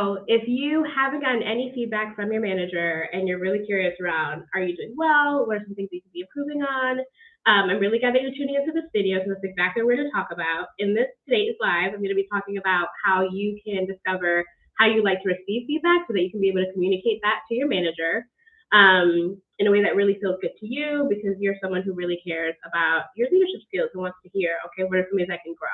So if you haven't gotten any feedback from your manager and you're really curious around, are you doing well? What are some things you could be improving on? I'm really glad that you're tuning into this video because that's exactly what we're going to talk about. In this today's live, I'm going to be talking about how you can discover how you like to receive feedback so that you can be able to communicate that to your manager in a way that really feels good to you because you're someone who really cares about your leadership skills and wants to hear, okay, what are some ways I can grow?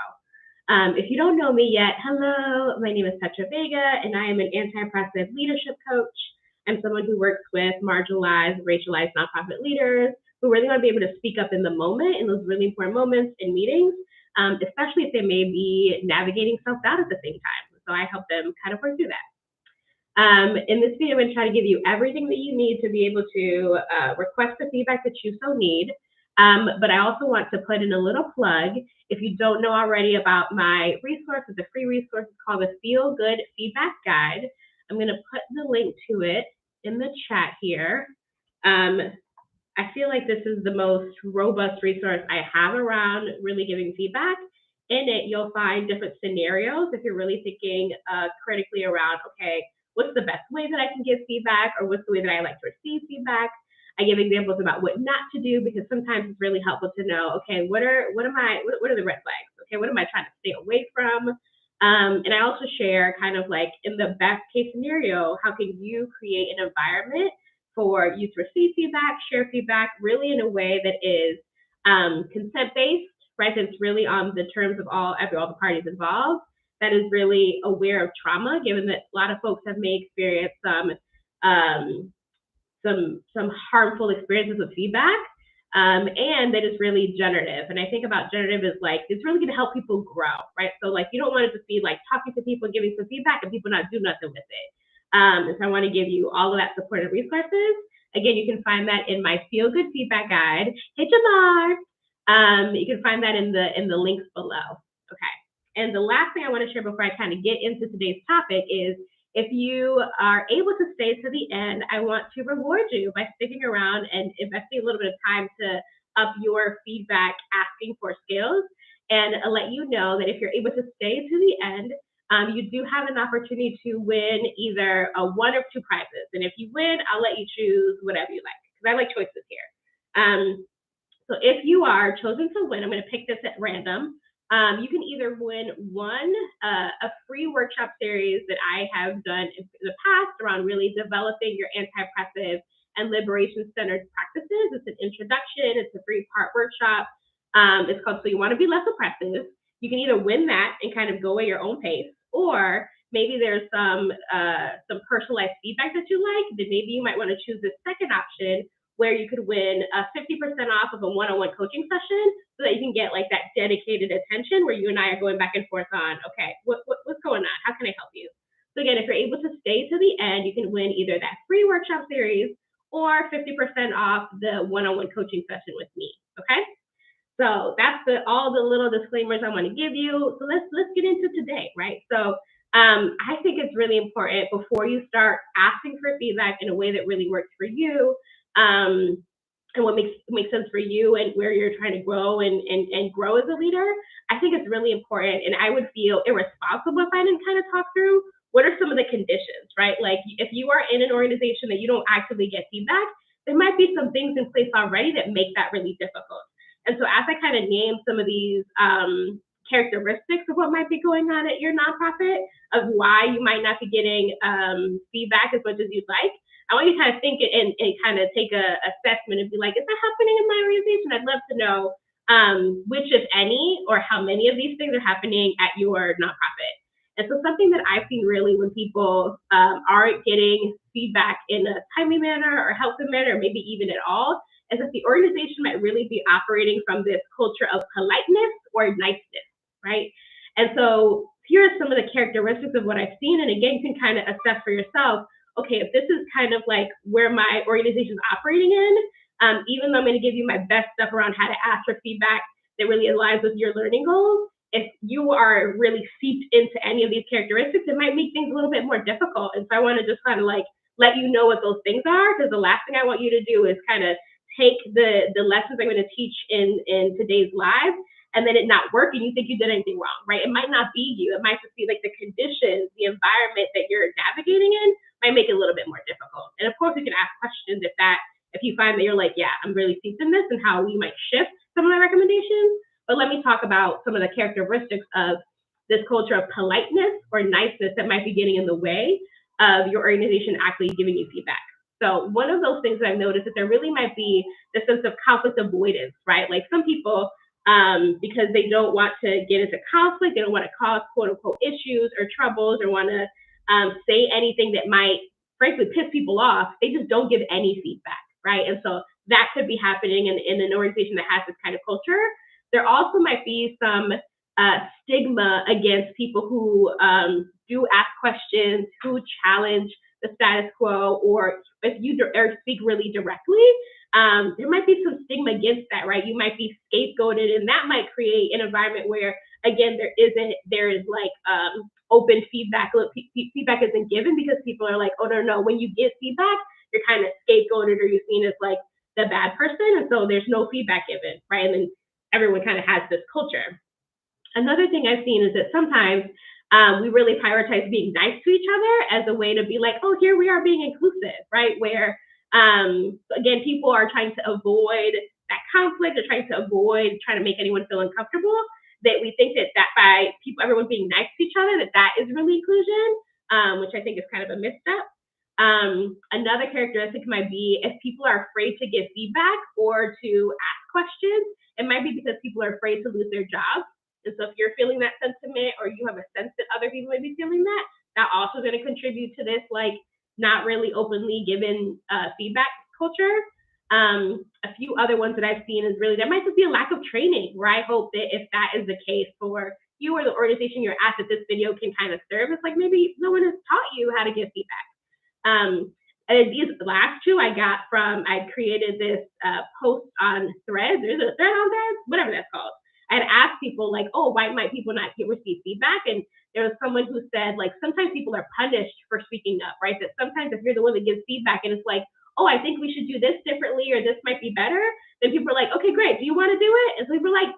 If you don't know me yet, hello, my name is Petra Vega, and I am an anti-oppressive leadership coach. I'm someone who works with marginalized, racialized nonprofit leaders who really want to be able to speak up in the moment, in those really important moments in meetings, especially if they may be navigating self-doubt at the same time. So I help them kind of work through that. In this video, I'm going to try to give you everything that you need to be able to request the feedback that you so need. But I also want to put in a little plug. If you don't know already about my resource, it's a free resource called the Feel Good Feedback Guide. I'm going to put the link to it in the chat here. I feel like this is the most robust resource I have around really giving feedback. In it, you'll find different scenarios if you're really thinking critically around, okay, what's the best way that I can give feedback, or what's the way that I like to receive feedback? I give examples about what not to do because sometimes it's really helpful to know, okay, what are the red flags? Okay, what am I trying to stay away from? And I also share kind of like in the best case scenario, how can you create an environment for you to receive feedback, share feedback, really in a way that is consent-based, right? That's really on the terms of all the parties involved, that is really aware of trauma, given that a lot of folks may experience some harmful experiences with feedback, and that is really generative. And I think about generative as like, it's really going to help people grow, right? So like, you don't want to just be like talking to people, giving some feedback, and people not do nothing with it. And so I want to give you all of that support and resources. Again, you can find that in my Feel Good Feedback Guide. Hey, Jamar. You can find that in the links below. Okay. And the last thing I want to share before I kind of get into today's topic is, if you are able to stay to the end, I want to reward you by sticking around and investing a little bit of time to up your feedback asking for skills, and let you know that if you're able to stay to the end, you do have an opportunity to win either one or two prizes. And if you win, I'll let you choose whatever you like, because I like choices here. So if you are chosen to win, I'm going to pick this at random. You can either win a free workshop series that I have done in the past around really developing your anti-oppressive and liberation-centered practices. It's an introduction. It's a 3-part workshop. It's called So You Want to Be Less Oppressive. You can either win that and kind of go at your own pace, or maybe there's some personalized feedback that you like, then maybe you might want to choose the second option, where you could win 50% off of a one-on-one coaching session, so that you can get like that dedicated attention where you and I are going back and forth on, okay, what's going on? How can I help you? So again, if you're able to stay to the end, you can win either that free workshop series or 50% off the one-on-one coaching session with me, okay? So that's all the little disclaimers I want to give you. So let's get into today, right? So I think it's really important before you start asking for feedback in a way that really works for you, and what makes sense for you and where you're trying to grow and grow as a leader. I think it's really important, and I would feel irresponsible if I didn't kind of talk through what are some of the conditions, right? Like if you are in an organization that you don't actively get feedback, there might be some things in place already that make that really difficult. And so as I kind of name some of these characteristics of what might be going on at your nonprofit, of why you might not be getting feedback as much as you'd like, I want you to kind of think and kind of take a assessment and be like, is that happening in my organization? I'd love to know which, if any, or how many of these things are happening at your nonprofit. And so something that I've seen really when people aren't getting feedback in a timely manner or helpful manner, or maybe even at all, is that the organization might really be operating from this culture of politeness or niceness, right? And so here are some of the characteristics of what I've seen. And again, you can kind of assess for yourself, okay, if this is kind of like where my organization is operating in, even though I'm going to give you my best stuff around how to ask for feedback that really aligns with your learning goals, if you are really seeped into any of these characteristics, it might make things a little bit more difficult. And so I want to just kind of like let you know what those things are, because the last thing I want you to do is kind of take the lessons I'm going to teach in today's live and then it not working, you think you did anything wrong, right? It might not be you. It might just be like the conditions, the environment that you're navigating in might make it a little bit more difficult. And of course, you can ask questions if you find that you're like, yeah, I'm really steeped in this, and how we might shift some of my recommendations. But let me talk about some of the characteristics of this culture of politeness or niceness that might be getting in the way of your organization actually giving you feedback. So one of those things that I've noticed is there really might be the sense of conflict avoidance, right? Like some people, because they don't want to get into conflict, they don't want to cause quote unquote issues or troubles, or want to say anything that might frankly piss people off, they just don't give any feedback, right? And so that could be happening in an organization that has this kind of culture. There also might be some stigma against people who do ask questions, who challenge the status quo, or if you speak really directly, there might be some stigma against that, right? You might be scapegoated, and that might create an environment where, again, there is like open feedback. Feedback isn't given because people are like, oh, no, when you give feedback, you're kind of scapegoated, or you're seen as like the bad person, and so there's no feedback given, right? And then everyone kind of has this culture. Another thing I've seen is that sometimes we really prioritize being nice to each other as a way to be like, oh, here we are being inclusive, right? Where, again, people are trying to avoid that conflict, or trying to make anyone feel uncomfortable, that we think that by everyone being nice to each other, that is really inclusion, which I think is kind of a misstep. Another characteristic might be if people are afraid to give feedback or to ask questions, it might be because people are afraid to lose their jobs. And so if you're feeling that sentiment, or you have a sense that other people may be feeling that also is going to contribute to this like not really openly given feedback culture. A few other ones that I've seen is really there might just be a lack of training, where I hope that if that is the case for you or the organization you're at, that this video can kind of serve. It's like maybe no one has taught you how to give feedback. And these last two I got from, I created this post on Threads. There's a thread on Threads, whatever that's called. I had asked people like, oh, why might people not receive feedback? And there was someone who said, like, sometimes people are punished for speaking up, right? That sometimes if you're the one that gives feedback and it's like, oh, I think we should do this differently, or this might be better, then people are like, okay, great, do you want to do it? And so people are like,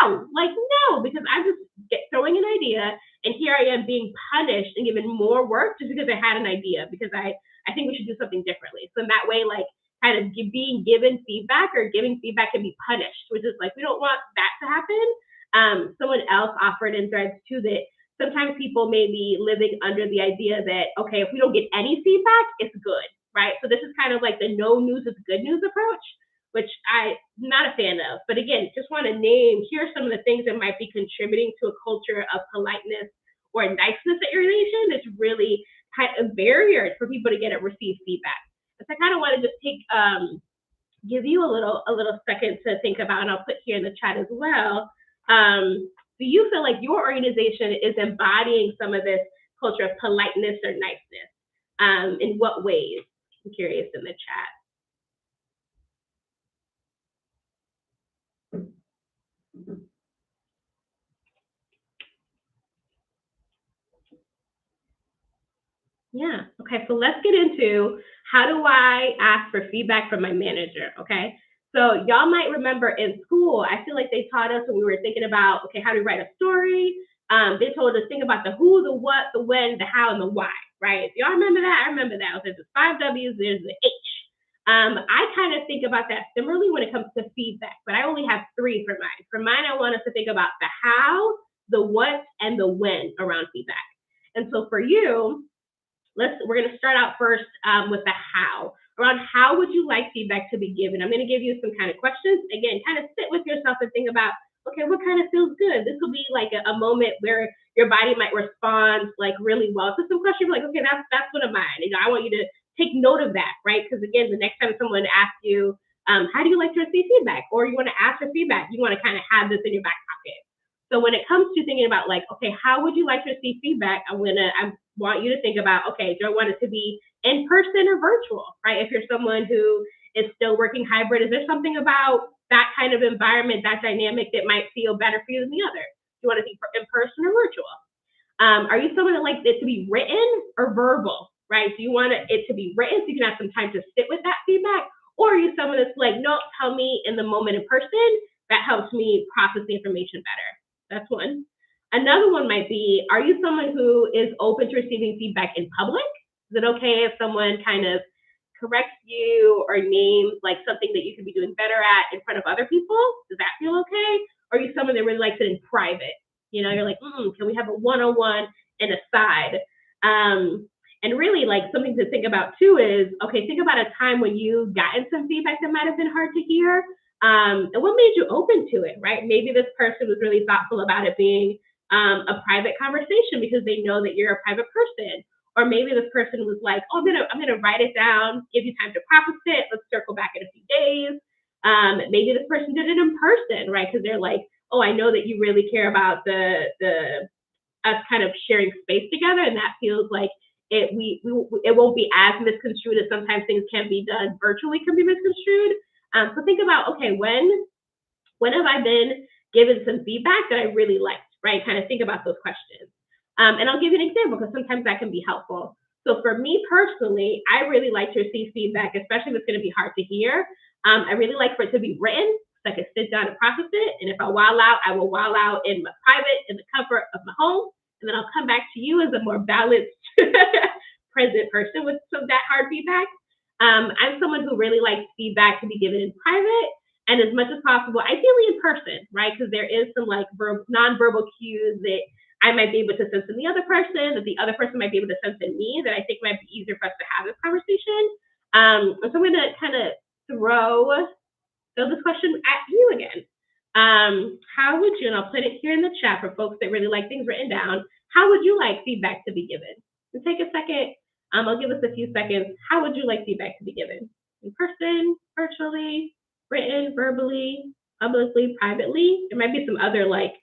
no, because I'm just throwing an idea, and here I am being punished and given more work just because I had an idea, because I think we should do something differently. So in that way, like, kind of being given feedback or giving feedback can be punished, which is like, we don't want that to happen. Someone else offered in Threads too that sometimes people may be living under the idea that, okay, if we don't get any feedback, it's good, right? So this is kind of like the no news is good news approach, which I'm not a fan of. But again, just want to name, here are some of the things that might be contributing to a culture of politeness or niceness at your nation that's really kind of barriers for people to get and receive feedback. So I kind of want to just give you a little second to think about, and I'll put here in the chat as well. Do you feel like your organization is embodying some of this culture of politeness or niceness? In what ways? I'm curious in the chat. Yeah, okay, so let's get into how do I ask for feedback from my manager, okay? So y'all might remember in school, I feel like they taught us when we were thinking about, okay, how do we write a story? They told us think about the who, the what, the when, the how, and the why, right? Y'all remember that? I remember that. There's the 5 W's, there's the H. I kind of think about that similarly when it comes to feedback, but I only have 3 for mine. For mine, I want us to think about the how, the what, and the when around feedback. And so for you, we're going to start out first with the how. Around how would you like feedback to be given? I'm going to give you some kind of questions. Again, kind of sit with yourself and think about, okay, what kind of feels good? This will be like a moment where your body might respond like really well. So some questions like, okay, that's one of mine. I want you to take note of that, right? Because again, the next time someone asks you, how do you like to receive feedback? Or you want to ask for feedback, you want to kind of have this in your back pocket. So when it comes to thinking about like, okay, how would you like to receive feedback? I want you to think about, okay, do I want it to be in person or virtual, right? If you're someone who is still working hybrid, is there something about that kind of environment, that dynamic that might feel better for you than the other? Do you want to be in person or virtual? Are you someone that likes it to be written or verbal, right? Do you want it to be written so you can have some time to sit with that feedback? Or are you someone that's like, no, tell me in the moment in person, that helps me process the information better. That's one. Another one might be, are you someone who is open to receiving feedback in public? Is it okay if someone kind of corrects you or names like something that you could be doing better at in front of other people? Does that feel okay? Or are you someone that really likes it in private? You know, you're like, can we have a one-on-one and aside? And really, like, something to think about too is, okay, think about a time when you gotten some feedback that might have been hard to hear. And what made you open to it, right? Maybe this person was really thoughtful about it being a private conversation because they know that you're a private person. Or maybe this person was like, oh, I'm gonna write it down, give you time to process it, let's circle back in a few days. Maybe this person did it in person, right? Because they're like, oh, I know that you really care about the us kind of sharing space together, and that feels like it won't be as misconstrued as sometimes things can be done virtually can be misconstrued. So think about, okay, when have I been given some feedback that I really liked, right? Kind of think about those questions. And I'll give you an example because sometimes that can be helpful. So for me personally, I really like to receive feedback, especially if it's going to be hard to hear. I really like for it to be written so I can sit down and process it. And if I wild out, I will wild out in my private, in the comfort of my home. And then I'll come back to you as a more balanced, present person with some of that hard feedback. I'm someone who really likes feedback to be given in private and as much as possible, ideally in person, right? Because there is some like nonverbal cues that I might be able to sense in the other person, that the other person might be able to sense in me, that I think might be easier for us to have this conversation. And so I'm going to kind of throw this question at you again. How would you, and I'll put it here in the chat for folks that really like things written down, how would you like feedback to be given? And take a second, I'll give us a few seconds. How would you like feedback to be given? In person, virtually, written, verbally, publicly, privately? There might be some other like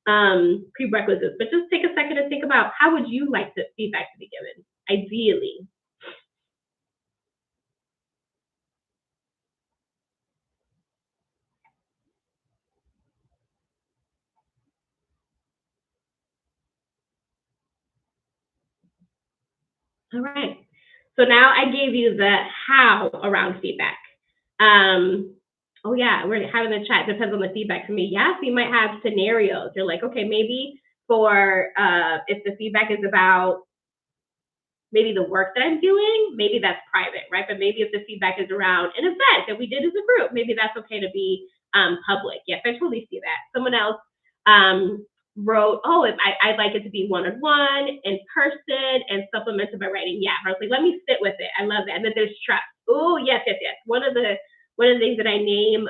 prerequisites, but just take a second to think about how would you like the feedback to be given, ideally. All right. So now I gave you the how around feedback. Oh yeah, we're having the chat, depends on the feedback for me. Yes, you might have scenarios. You're like, okay, maybe for if the feedback is about maybe the work that I'm doing, maybe that's private, right? But maybe if the feedback is around an event that we did as a group, maybe that's okay to be public. Yes, I totally see that. Someone else wrote, oh, if I'd like it to be one-on-one, in person, and supplemented by writing. Yeah, I was like, let me sit with it. I love that. And then there's trust. Oh, yes. One of the things that I name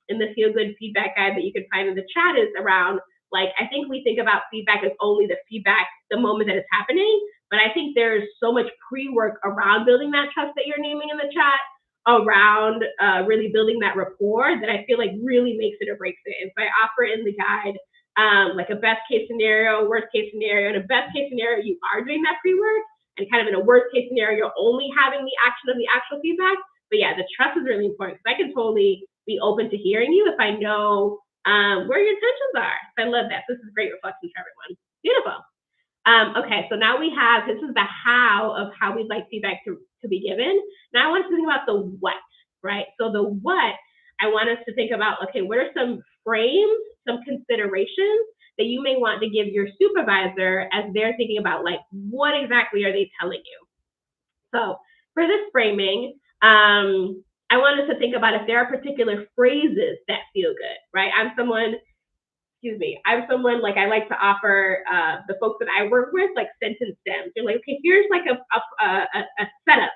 in the Feel Good Feedback Guide that you can find in the chat is around, like, I think we think about feedback as only the feedback, the moment that it's happening, but I think there's so much pre-work around building that trust that you're naming in the chat, around really building that rapport that I feel like really makes it or breaks it. And so I offer in the guide like a best case scenario, worst case scenario. In a best case scenario, you are doing that pre-work, and kind of in a worst case scenario, you're only having the action of the actual feedback. But yeah, the trust is really important because I can totally be open to hearing you if I know where your intentions are. So I love that. This is great reflection for everyone. Beautiful. Okay, so now we have, this is the how of how we'd like feedback to be given. Now I want us to think about the what, right? So the what, I want us to think about, okay, what are some frames, some considerations that you may want to give your supervisor as they're thinking about, like, what exactly are they telling you? So for this framing, I want us to think about if there are particular phrases that feel good, right? I'm someone like, I like to offer the folks that I work with, like, sentence stems. They're like, okay, here's like a setup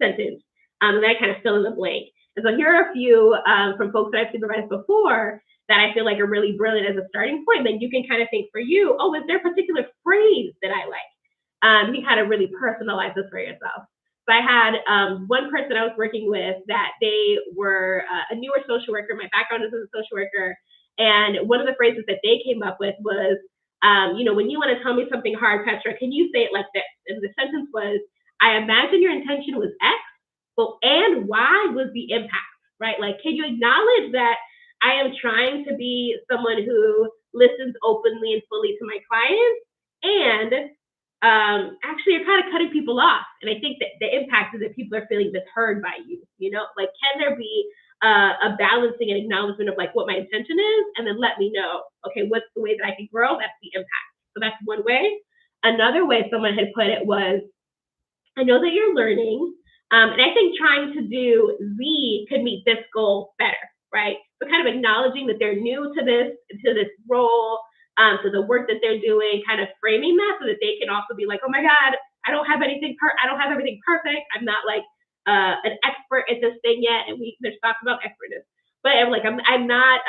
sentence, and then I kind of fill in the blank. And so here are a few from folks that I've supervised before that I feel like are really brilliant as a starting point. Then you can kind of think for you, oh, is there a particular phrase that I like? You kind of really personalize this for yourself. So I had one person I was working with that they were a newer social worker. My background is as a social worker. And one of the phrases that they came up with was, when you want to tell me something hard, Petra, can you say it like this? And the sentence was, I imagine your intention was X, and Y was the impact, right? Like, can you acknowledge that I am trying to be someone who listens openly and fully to my clients, and actually you're kind of cutting people off. And I think that the impact is that people are feeling misheard by you, like, can there be a balancing and acknowledgement of like what my intention is, and then let me know, okay, what's the way that I can grow? That's the impact. So that's one way. Another way someone had put it was, I know that you're learning, and I think trying to do Z could meet this goal better, right? So kind of acknowledging that they're new to this role, to the work that they're doing, kind of framing that so that they can also be like, oh my God, I don't have everything perfect. I'm not like an expert at this thing yet, and there's talks about expertness. But I'm like, I'm not,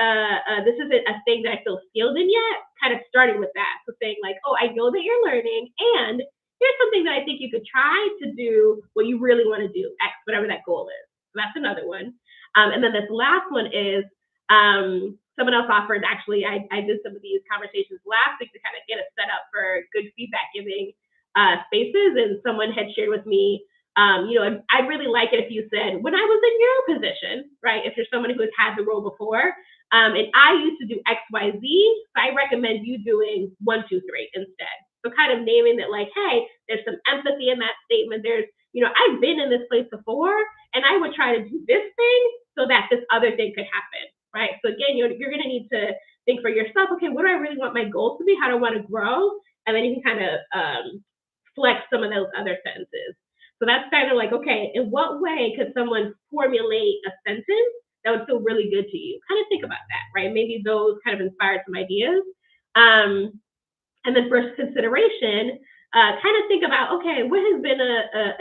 this isn't a thing that I feel skilled in yet, kind of starting with that. So saying like, oh, I know that you're learning, and here's something that I think you could try to do what you really want to do, X, whatever that goal is. So that's another one. And then this last one is, someone else offered, actually, I did some of these conversations last week to kind of get us set up for good feedback giving spaces, and someone had shared with me, I'd really like it if you said, when I was in your position, right, if you're someone who has had the role before, and I used to do X, Y, Z, so I recommend you doing 1, 2, 3 instead. So kind of naming that like, hey, there's some empathy in that statement. There's, I've been in this place before, and I would try to do this thing so that this other thing could happen, right? So again, you're going to need to think for yourself, okay, what do I really want my goals to be? How do I want to grow? And then you can kind of flex some of those other sentences. So that's kind of like, okay, in what way could someone formulate a sentence that would feel really good to you? Kind of think about that, right? Maybe those kind of inspired some ideas. And then for consideration, kind of think about, okay, what has been,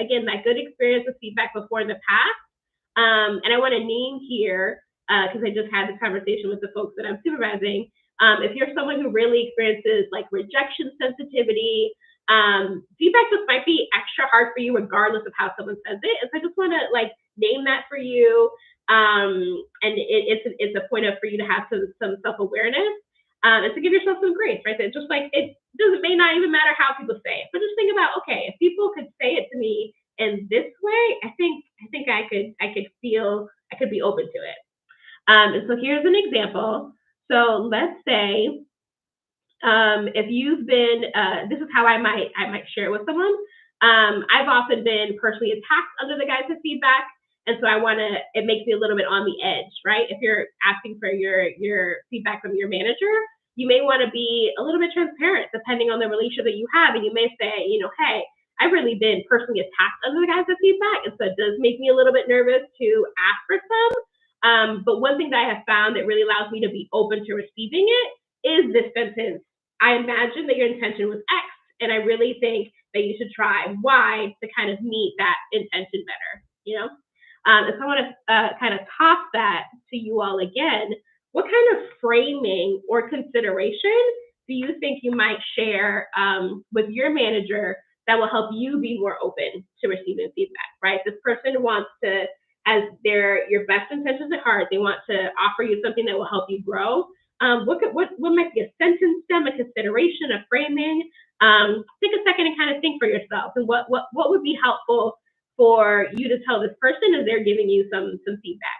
again, that good experience with feedback before in the past? And I want to name here, because I just had this conversation with the folks that I'm supervising. If you're someone who really experiences like rejection sensitivity, feedback just might be extra hard for you regardless of how someone says it. And so I just want to like name that for you. And it's a point for you to have some self-awareness. And to give yourself some grace, right? That just like it may not even matter how people say it, but just think about, okay, if people could say it to me in this way, I think I could feel I could be open to it. And so here's an example. So let's say if you've been, this is how I might share it with someone. I've often been personally attacked under the guise of feedback. And so it makes me a little bit on the edge, right? If you're asking for your feedback from your manager, you may want to be a little bit transparent depending on the relationship that you have. And you may say, hey, I've really been personally attacked under the guise of feedback. And so it does make me a little bit nervous to ask for some. But one thing that I have found that really allows me to be open to receiving it is this sentence. I imagine that your intention was X, and I really think that you should try Y to kind of meet that intention better, And so I want to kind of toss that to you all again. What kind of framing or consideration do you think you might share with your manager that will help you be more open to receiving feedback, right? This person wants to, as your best intentions at heart, they want to offer you something that will help you grow. What might be a sentence stem, a consideration, a framing? Take a second and kind of think for yourself, and what would be helpful for you to tell this person as they're giving you some feedback.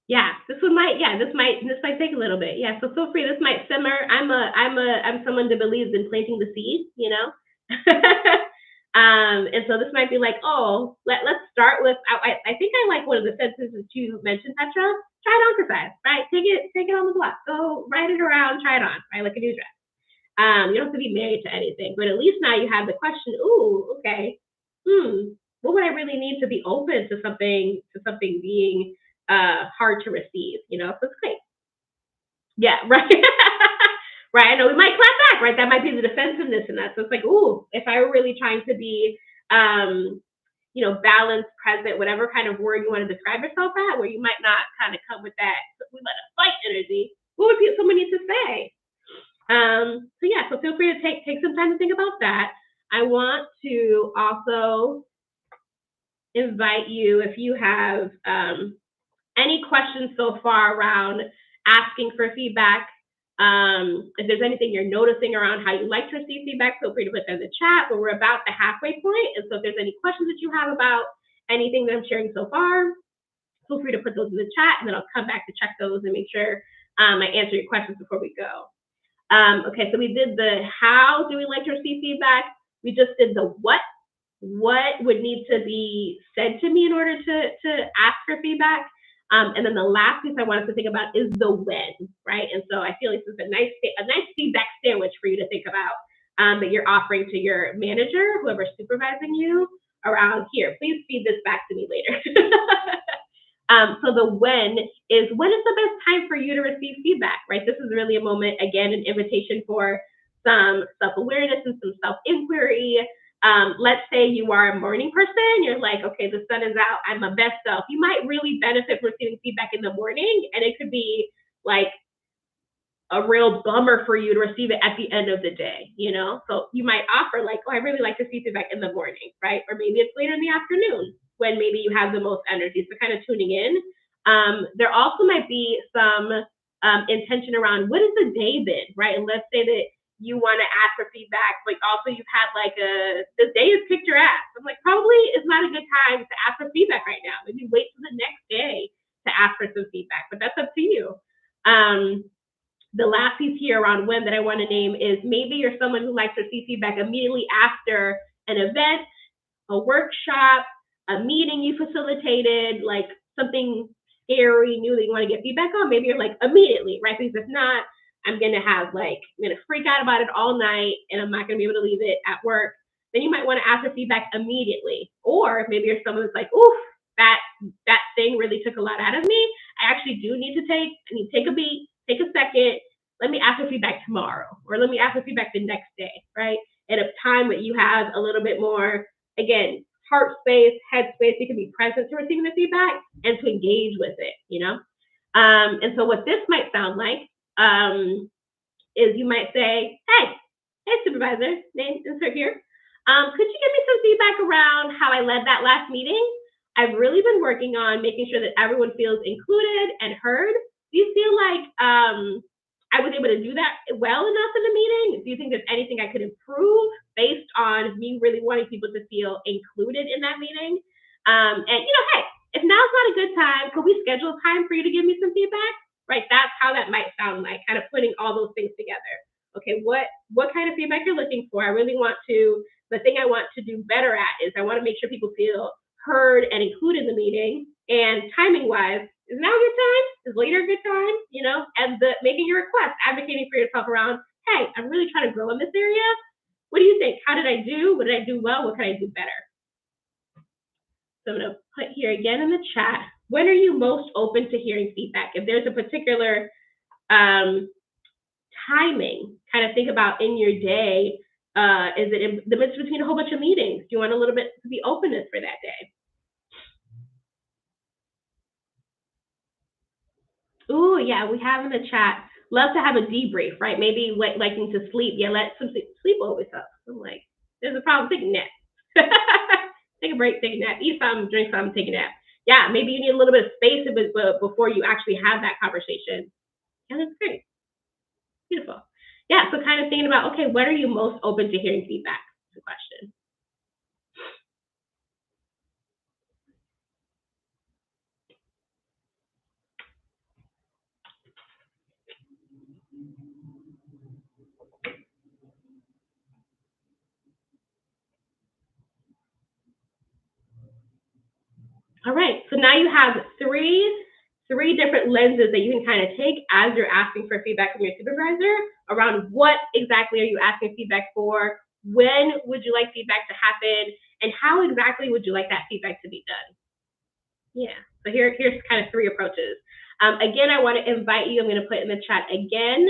Yeah, this might take a little bit. Yeah, so feel free. This might simmer. I'm someone that believes in planting the seed, and so this might be like, oh, let's start with. I think I like one of the sentences that you mentioned, Petra. Try it on for size, right? Take it on the block. Go write it around. Try it on, right? Like a new dress. You don't have to be married to anything, but at least now you have the question. Ooh, okay. What would I really need to be open to something being hard to receive, so it's great. Yeah, right. Right. I know we might clap back, right? That might be the defensiveness in that. So it's like, ooh, if I were really trying to be, balanced, present, whatever kind of word you want to describe yourself at, where you might not kind of come with that, we let it fight energy. What would someone need to say? So feel free to take some time time to think about that. I want to also invite you, if you have any questions so far around asking for feedback, if there's anything you're noticing around how you like to receive feedback, feel free to put that in the chat, but we're about the halfway point. And so if there's any questions that you have about anything that I'm sharing so far, feel free to put those in the chat, and then I'll come back to check those and make sure I answer your questions before we go. Okay, so we did the how do we like to receive feedback. We just did the what would need to be said to me in order to ask for feedback. And then the last piece I want us to think about is the when, right? And so I feel like this is a nice feedback sandwich for you to think about that you're offering to your manager, whoever's supervising you, around here. Please feed this back to me later. So the when is the best time for you to receive feedback, right? This is really a moment, again, an invitation for some self-awareness and some self-inquiry. Let's say you are a morning person, you're like, okay, the sun is out, I'm my best self. You might really benefit from receiving feedback in the morning, and it could be like a real bummer for you to receive it at the end of the day, you know? So you might offer like, oh, I really like to see feedback in the morning, right? Or maybe it's later in the afternoon when maybe you have the most energy, so kind of tuning in. There also might be some intention around what has the day been, right? And let's say that you want to ask for feedback, but also you've had like this day has kicked your ass. I'm like, probably it's not a good time to ask for feedback right now. Maybe wait till the next day to ask for some feedback, but that's up to you. The last piece here around when that I want to name is maybe you're someone who likes to receive feedback immediately after an event, a workshop, a meeting you facilitated, like something scary, new that you want to get feedback on. Maybe you're like immediately, right? Because if not, I'm going to freak out about it all night and I'm not going to be able to leave it at work. Then you might want to ask for feedback immediately. Or maybe you're someone who's like, oof, that thing really took a lot out of me. I actually do need to take a beat, take a second. Let me ask for feedback tomorrow, or let me ask for feedback the next day, right? At a time that you have a little bit more, again, heart space, head space, you can be present to receiving the feedback and to engage with it, you know? And so what this might sound like is you might say, hey supervisor, name insert here. Could you give me some feedback around how I led that last meeting? I've really been working on making sure that everyone feels included and heard. Do you feel like I was able to do that well enough in the meeting? Do you think there's anything I could improve based on me really wanting people to feel included in that meeting? And hey, if now's not a good time, could we schedule a time for you to give me some feedback? Right, that's how that might sound like, kind of putting all those things together. Okay, what kind of feedback you're looking for? I really want to, the thing I want to do better at is I want to make sure people feel heard and included in the meeting. And timing-wise, is now a good time? Is later a good time? You know, and making your request, advocating for yourself around, hey, I'm really trying to grow in this area. What do you think? How did I do? What did I do well? What can I do better? So I'm going to put here again in the chat, when are you most open to hearing feedback? If there's a particular timing, kind of think about in your day, is it in the midst between a whole bunch of meetings? Do you want a little bit to be openness for that day? Ooh, yeah, we have in the chat, love to have a debrief, right? Maybe liking to sleep. Yeah, let some sleep always up. I'm like, there's a problem, take a nap. Take a break, take a nap, eat something, drink something, take a nap. Yeah, maybe you need a little bit of space before you actually have that conversation. Yeah, that's great. Beautiful. Yeah, so kind of thinking about, okay, what are you most open to hearing feedback? That's the question. All right, so now you have three different lenses that you can kind of take as you're asking for feedback from your supervisor around what exactly are you asking feedback for, when would you like feedback to happen, and how exactly would you like that feedback to be done? Yeah, so here's kind of three approaches. Again, I want to invite you, I'm going to put in the chat again.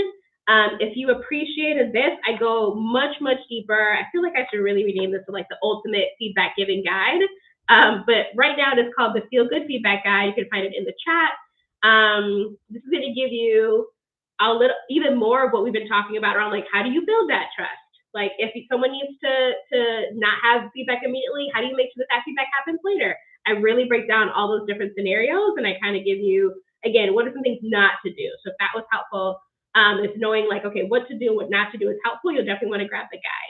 If you appreciated this, I go much deeper. I feel like I should really rename this to like the ultimate feedback giving guide. But right now it is called the Feel Good Feedback Guide. You can find it in the chat. This is going to give you a little even more of what we've been talking about around like how do you build that trust, Like if someone needs to not have feedback immediately, how do you make sure that feedback happens later? I really break down all those different scenarios, and I kind of give you, again, what are some things not to do. So if that was helpful, if knowing like, okay, what to do, what not to do is helpful, you'll definitely want to grab the guide.